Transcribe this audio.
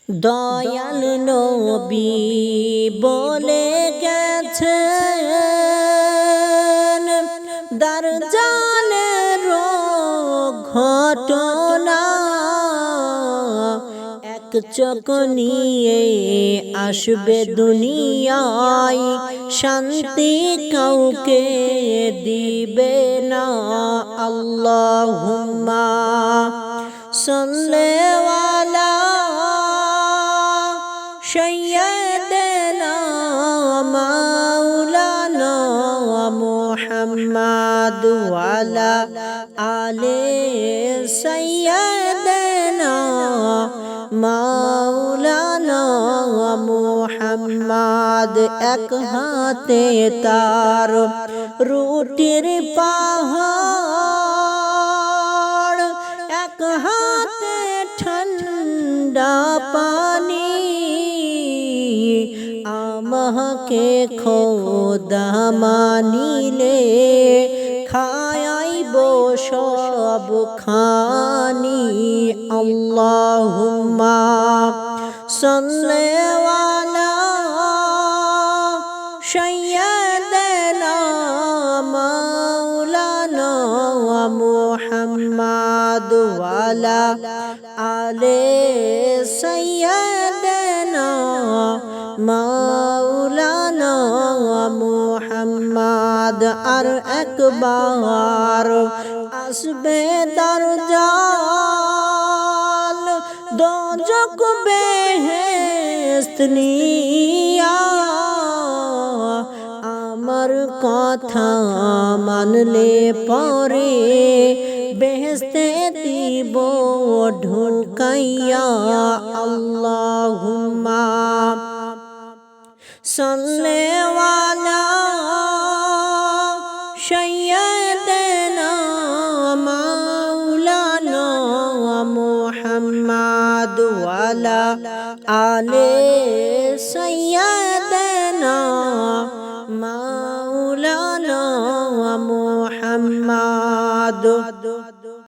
দয়াল নবী বলে গেছেন দারজানের ঘটনা, এক চোখ নিয়ে আসবে দুনিয়ায়, শান্তি কাউকে দিবে না। আল্লাহুম্মা সাল্লি আলা সাইয়্যিদিনা মাওলানা মুহাম্মদ ওয়া আলা আলি সাইয়্যিদিনা মাওলানা মুহাম্মদ। এক হাতে তার রুটির পাহাড়, এক হাতে ঠান্ডা পানি, আমাকে খোদা মানিলে খায়াইব সব খানি। আল্লাহুম্মা সাল্লি আলা সাইয়্যিদিনা মাওলানা মুহাম্মদ ওয়া আলা আলি সাইয়্যিদিনা মাওলানা মুহাম্মদ। আর একবার আসবে দাজ্জাল দোজখ বেহেশত নিয়া, আমার কথা মানলে পরে বেহেশতে দিব ঢুকাইয়া। আল্লাহুম্মা সাল্লি আলা সাইয়্যিদিনা মাওলানা মুহাম্মদ ওয়া আলা আলি সাইয়্যিদিনা মাওলানা মুহাম্মদ।